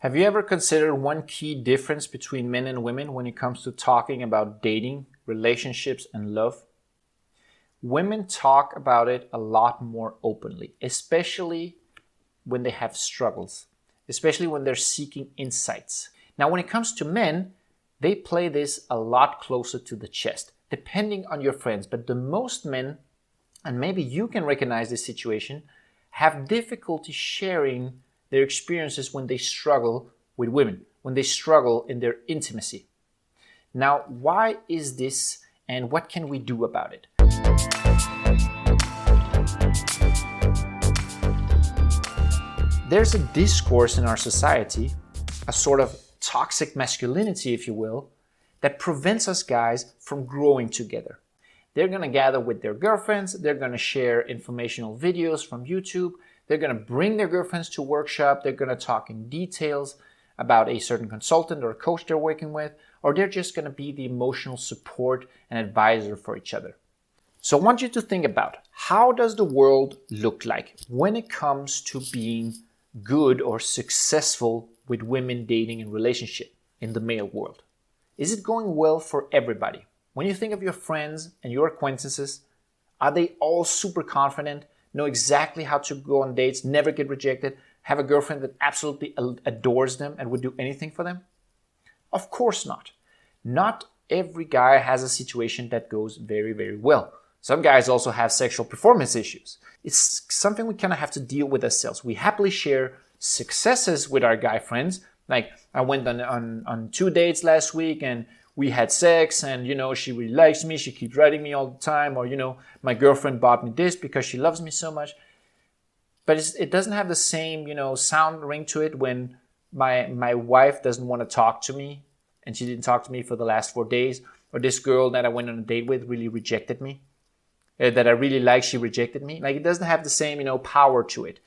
Have you ever considered one key difference between men and women when it comes to talking about dating, relationships, and love? Women talk about it a lot more openly, especially when they have struggles, especially when they're seeking insights. Now, when it comes to men, they play this a lot closer to the chest, depending on your friends. But the most men, and maybe you can recognize this situation, have difficulty sharing their experiences when they struggle with women, when they struggle in their intimacy. Now, why is this and what can we do about it? There's a discourse in our society, a sort of toxic masculinity, if you will, that prevents us guys from growing together. They're going to gather with their girlfriends, they're going to share informational videos from YouTube, they're going to bring their girlfriends to workshop, they're going to talk in details about a certain consultant or coach they're working with, or they're just going to be the emotional support and advisor for each other. So I want you to think about, how does the world look like when it comes to being good or successful with women dating and relationship in the male world? Is it going well for everybody? When you think of your friends and your acquaintances, are they all super confident, know exactly how to go on dates, never get rejected, have a girlfriend that absolutely adores them and would do anything for them? Of course not. Not every guy has a situation that goes very, very well. Some guys also have sexual performance issues. It's something we kind of have to deal with ourselves. We happily share successes with our guy friends. Like, I went on 2 dates last week and we had sex and, she really likes me. She keeps writing me all the time. Or, my girlfriend bought me this because she loves me so much. But it doesn't have the same, sound ring to it when my wife doesn't want to talk to me and she didn't talk to me for the last 4 days. Or this girl that I went on a date with really rejected me. That I really like, she rejected me. Like, it doesn't have the same, power to it.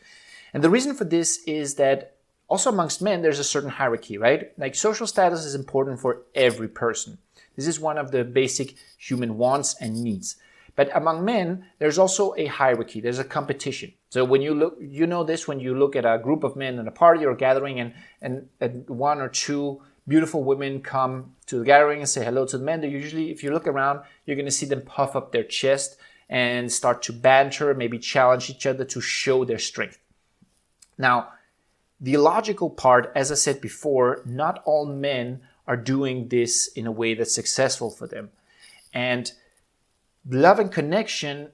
And the reason for this is that also amongst men, there's a certain hierarchy, right? Like, social status is important for every person. This is one of the basic human wants and needs. But among men, there's also a hierarchy. There's a competition. So when you look, this when you look at a group of men in a party or a gathering and one or two beautiful women come to the gathering and say hello to the men, they usually, if you look around, you're going to see them puff up their chest and start to banter, maybe challenge each other to show their strength. Now, the logical part, as I said before, not all men are doing this in a way that's successful for them. And love and connection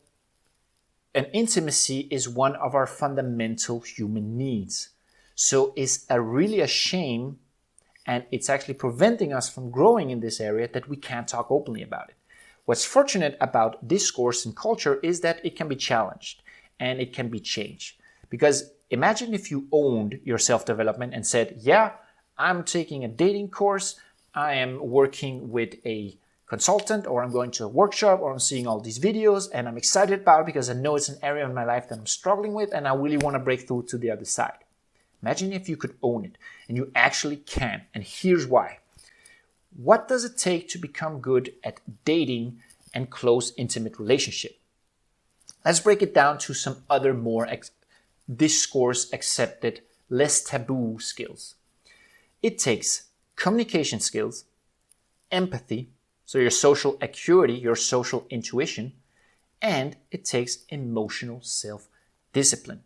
and intimacy is one of our fundamental human needs. So it's really a shame, and it's actually preventing us from growing in this area, that we can't talk openly about it. What's fortunate about discourse and culture is that it can be challenged and it can be changed. Because imagine if you owned your self-development and said, yeah, I'm taking a dating course, I am working with a consultant, or I'm going to a workshop, or I'm seeing all these videos and I'm excited about it because I know it's an area of my life that I'm struggling with and I really want to break through to the other side. Imagine if you could own it, and you actually can. And here's why. What does it take to become good at dating and close, intimate relationship? Let's break it down to some other more discourse accepted, less taboo skills. It takes communication skills, empathy, so your social acuity, your social intuition, and it takes emotional self-discipline.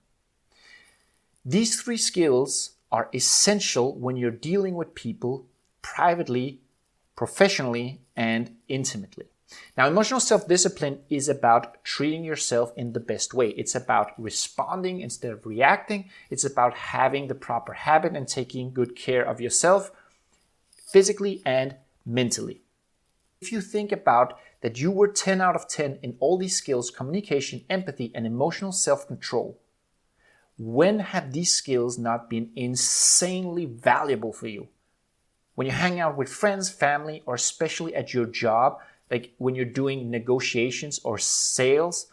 These 3 skills are essential when you're dealing with people privately, professionally, and intimately. Now, emotional self-discipline is about treating yourself in the best way. It's about responding instead of reacting. It's about having the proper habit and taking good care of yourself physically and mentally. If you think about that you were 10 out of 10 in all these skills, communication, empathy, and emotional self-control, when have these skills not been insanely valuable for you? When you hang out with friends, family, or especially at your job, like when you're doing negotiations or sales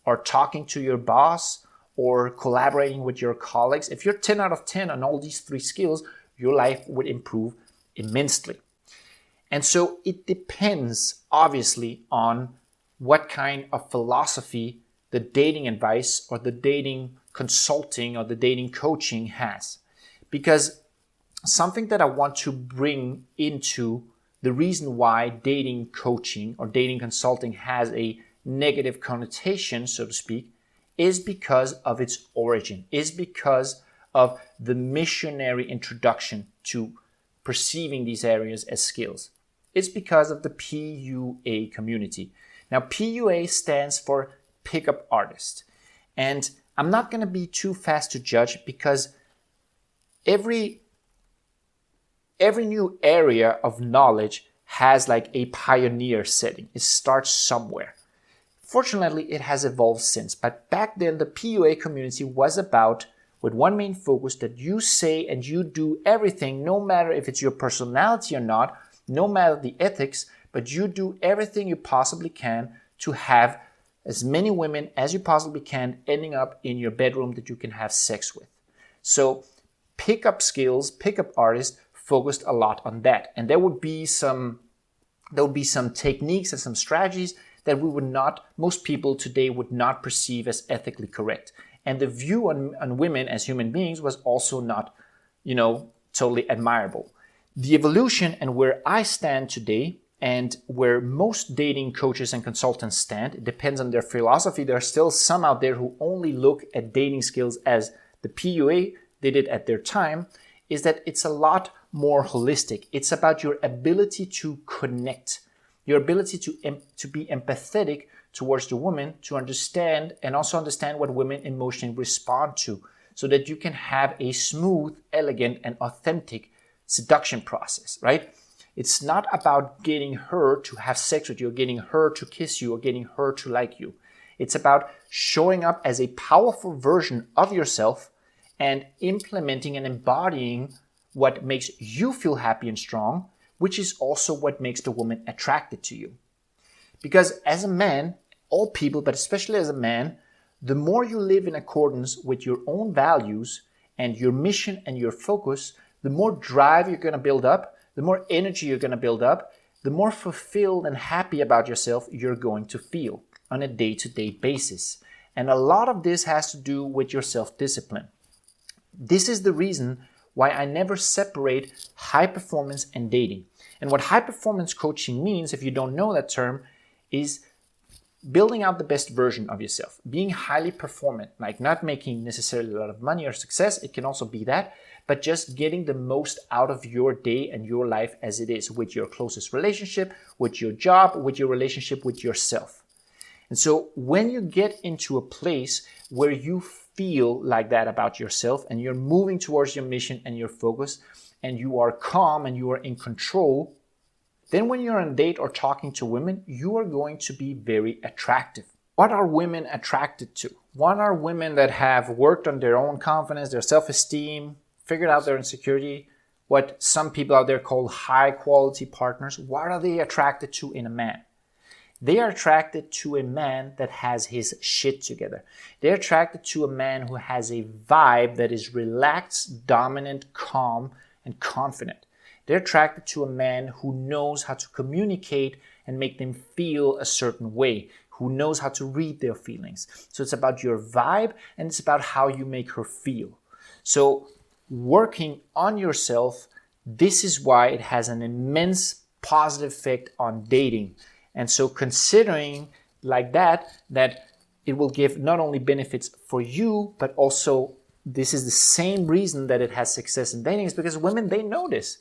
or talking to your boss or collaborating with your colleagues, if you're 10 out of 10 on all these 3 skills, your life would improve immensely. And so it depends, obviously, on what kind of philosophy the dating advice or the dating consulting or the dating coaching has. Because something that I want to bring into the reason why dating coaching or dating consulting has a negative connotation, so to speak, is because of its origin, is because of the missionary introduction to perceiving these areas as skills. It's because of the PUA community. Now, PUA stands for pickup artist. And I'm not going to be too fast to judge because every new area of knowledge has like a pioneer setting. It starts somewhere. Fortunately, it has evolved since. But back then, the PUA community was about, with one main focus, that you say and you do everything, no matter if it's your personality or not, no matter the ethics, but you do everything you possibly can to have as many women as you possibly can ending up in your bedroom that you can have sex with. So pickup skills, pickup artists focused a lot on that. And there would be some techniques and some strategies that most people today would not perceive as ethically correct. And the view on women as human beings was also not, totally admirable. The evolution and where I stand today and where most dating coaches and consultants stand, it depends on their philosophy. There are still some out there who only look at dating skills as the PUA did it at their time, is that it's a lot more holistic. It's about your ability to connect, your ability to be empathetic towards the woman, to understand and also understand what women emotionally respond to, so that you can have a smooth, elegant, and authentic seduction process, right? It's not about getting her to have sex with you, or getting her to kiss you, or getting her to like you. It's about showing up as a powerful version of yourself and implementing and embodying what makes you feel happy and strong, which is also what makes the woman attracted to you. Because as a man, all people, but especially as a man, the more you live in accordance with your own values and your mission and your focus, the more drive you're going to build up, the more energy you're going to build up, the more fulfilled and happy about yourself you're going to feel on a day-to-day basis. And a lot of this has to do with your self-discipline. This is the reason why I never separate high performance and dating. And what high performance coaching means, if you don't know that term, is building out the best version of yourself, being highly performant, like not making necessarily a lot of money or success. It can also be that, but just getting the most out of your day and your life as it is, with your closest relationship, with your job, with your relationship with yourself. And so when you get into a place where you feel like that about yourself and you're moving towards your mission and your focus, and you are calm and you are in control, then when you're on a date or talking to women, you are going to be very attractive. What are women attracted to? What are women that have worked on their own confidence, their self-esteem, figured out their insecurity, what some people out there call high quality partners? What are they attracted to in a man? They are attracted to a man that has his shit together. They're attracted to a man who has a vibe that is relaxed, dominant, calm, and confident. They're attracted to a man who knows how to communicate and make them feel a certain way, who knows how to read their feelings. So it's about your vibe and it's about how you make her feel. So working on yourself, this is why it has an immense positive effect on dating. And so considering like that it will give not only benefits for you, but also this is the same reason that it has success in dating, is because women, they know this.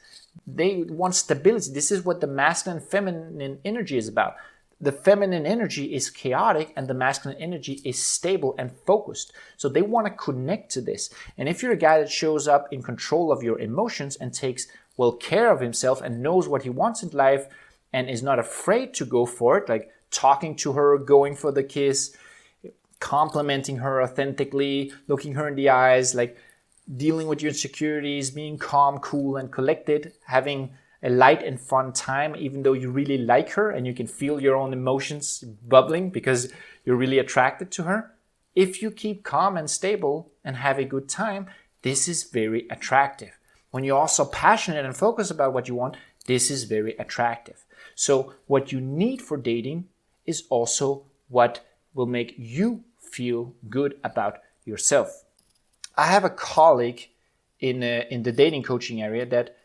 They want stability. This is what the masculine and feminine energy is about. The feminine energy is chaotic and the masculine energy is stable and focused. So they want to connect to this. And if you're a guy that shows up in control of your emotions and takes well care of himself and knows what he wants in life and is not afraid to go for it, like talking to her, going for the kiss, complimenting her authentically, looking her in the eyes, like dealing with your insecurities, being calm, cool, and collected, having a light and fun time, even though you really like her and you can feel your own emotions bubbling because you're really attracted to her. If you keep calm and stable and have a good time, this is very attractive. When you're also passionate and focused about what you want, this is very attractive. So what you need for dating is also what will make you feel good about yourself. I have a colleague in the dating coaching area that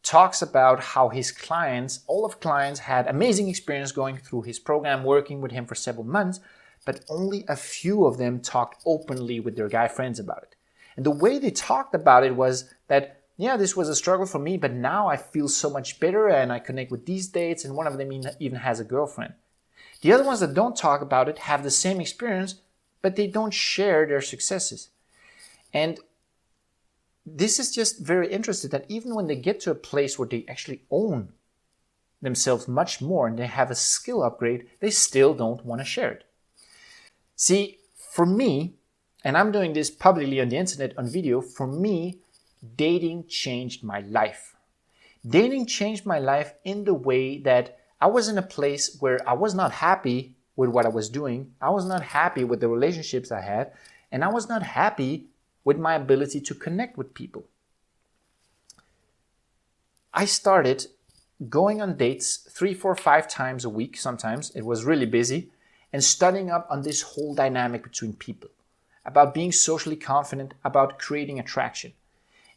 talks about how his clients, all of clients, had amazing experience going through his program, working with him for several months, but only a few of them talked openly with their guy friends about it. And the way they talked about it was that, yeah, this was a struggle for me, but now I feel so much better and I connect with these dates, and one of them even has a girlfriend. The other ones that don't talk about it have the same experience, but they don't share their successes. And this is just very interesting that even when they get to a place where they actually own themselves much more and they have a skill upgrade, they still don't want to share it. See, for me, and I'm doing this publicly on the internet on video, for me, dating changed my life. Dating changed my life in the way that I was in a place where I was not happy with what I was doing. I was not happy with the relationships I had, and I was not happy with my ability to connect with people. I started going on dates 3, 4, 5 times a week sometimes. It was really busy. And studying up on this whole dynamic between people, about being socially confident, about creating attraction.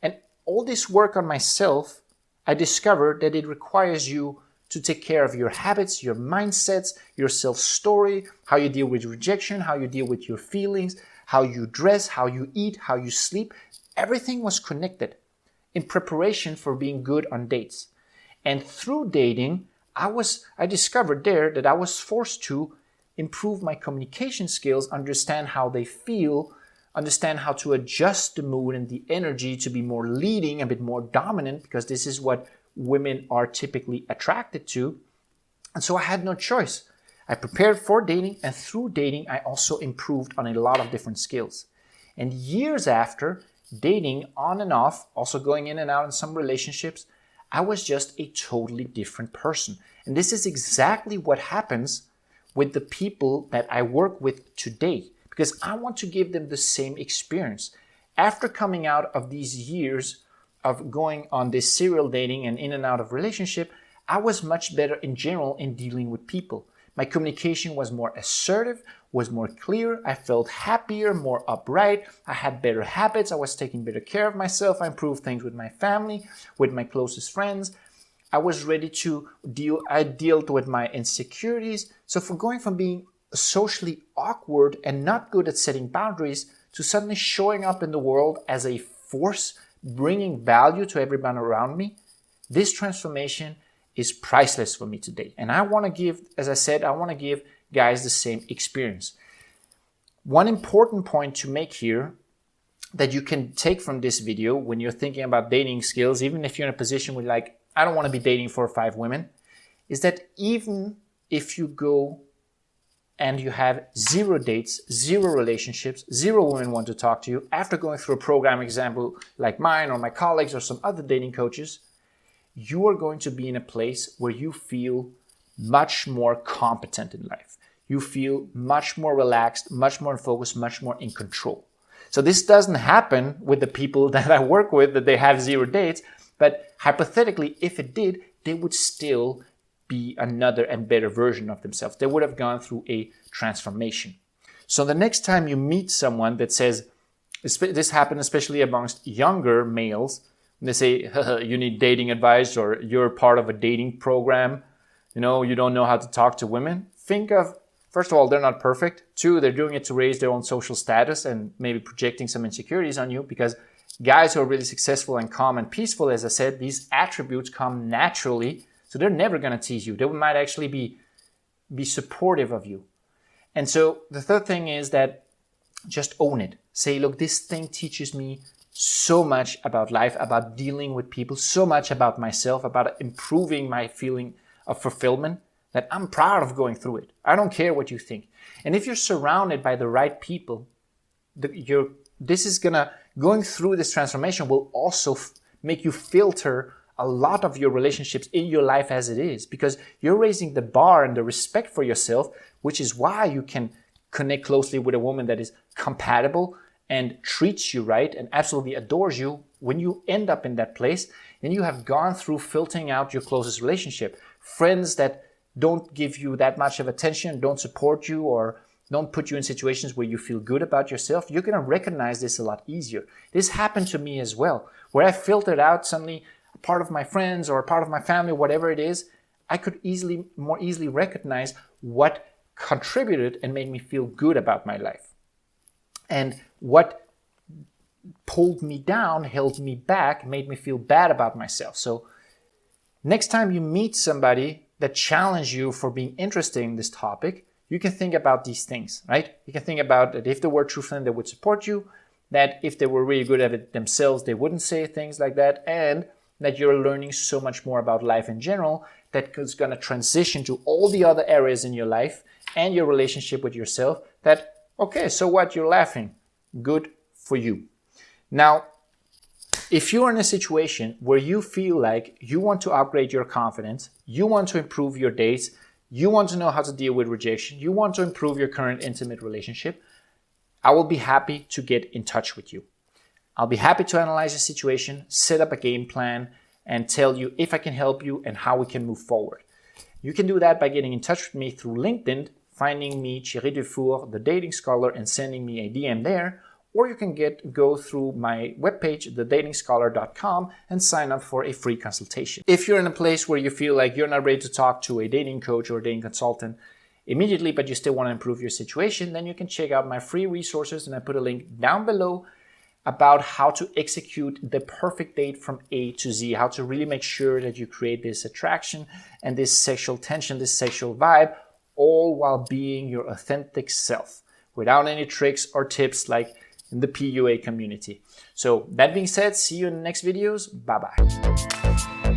And all this work on myself, I discovered that it requires you to take care of your habits, your mindsets, your self-story, how you deal with rejection, how you deal with your feelings, how you dress, how you eat, how you sleep. Everything was connected in preparation for being good on dates. And through dating, I discovered there that I was forced to improve my communication skills, understand how they feel, understand how to adjust the mood and the energy to be more leading, a bit more dominant, because this is what women are typically attracted to. And so I had no choice. I prepared for dating, and through dating, I also improved on a lot of different skills. And years after, dating on and off, also going in and out in some relationships, I was just a totally different person. And this is exactly what happens with the people that I work with today, because I want to give them the same experience. After coming out of these years of going on this serial dating and in and out of relationship, I was much better in general in dealing with people. My communication was more assertive, was more clear. I felt happier, more upright. I had better habits. I was taking better care of myself. I improved things with my family, with my closest friends. I was ready to dealt with my insecurities. So for going from being socially awkward and not good at setting boundaries to suddenly showing up in the world as a force, bringing value to everyone around me, this transformation is priceless for me today. And I want to give, as I said, I want to give guys the same experience. One important point to make here that you can take from this video when you're thinking about dating skills, even if you're in a position where like, I don't want to be dating 4 or 5 women, is that even if you go and you have 0 dates, 0 relationships, 0 women want to talk to you, after going through a program example like mine or my colleagues or some other dating coaches, you are going to be in a place where you feel much more competent in life. You feel much more relaxed, much more focused, much more in control. So this doesn't happen with the people that I work with, that they have 0 dates, but hypothetically, if it did, they would still be another and better version of themselves. They would have gone through a transformation. So the next time you meet someone that says, this happens especially amongst younger males, they say, you need dating advice or you're part of a dating program, you don't know how to talk to women. Think of, first of all, they're not perfect. 2, they're doing it to raise their own social status and maybe projecting some insecurities on you, because guys who are really successful and calm and peaceful, as I said, these attributes come naturally. So they're never going to tease you. They might actually be supportive of you. And so the third thing is that just own it. Say, look, this thing teaches me so much about life, about dealing with people, so much about myself, about improving my feeling of fulfillment, that I'm proud of going through it. I don't care what you think. And if you're surrounded by the right people, going through this transformation will also make you filter a lot of your relationships in your life as it is, because you're raising the bar and the respect for yourself, which is why you can connect closely with a woman that is compatible and treats you right and absolutely adores you. When you end up in that place, then you have gone through filtering out your closest relationship. Friends that don't give you that much of attention, don't support you, or don't put you in situations where you feel good about yourself, you're going to recognize this a lot easier. This happened to me as well, where I filtered out suddenly a part of my friends or a part of my family, whatever it is. I could more easily recognize what contributed and made me feel good about my life, and what pulled me down, held me back, made me feel bad about myself. So next time you meet somebody that challenge you for being interested in this topic, you can think about these things, right? You can think about that if they were true friends, they would support you, that if they were really good at it themselves, they wouldn't say things like that, and that you're learning so much more about life in general that is going to transition to all the other areas in your life and your relationship with yourself that, okay, so what, you're laughing. Good for you. Now, if you're in a situation where you feel like you want to upgrade your confidence, you want to improve your dates, you want to know how to deal with rejection, you want to improve your current intimate relationship, I will be happy to get in touch with you. I'll be happy to analyze the situation, set up a game plan, and tell you if I can help you and how we can move forward. You can do that by getting in touch with me through LinkedIn, finding me Thierry Dufour, the dating scholar, and sending me a DM there. Or you can go through my webpage, thedatingscholar.com, and sign up for a free consultation. If you're in a place where you feel like you're not ready to talk to a dating coach or a dating consultant immediately, but you still want to improve your situation, then you can check out my free resources, and I put a link down below about how to execute the perfect date from A to Z, how to really make sure that you create this attraction and this sexual tension, this sexual vibe, all while being your authentic self, without any tricks or tips like in the PUA community. So that being said, see you in the next videos. Bye-bye.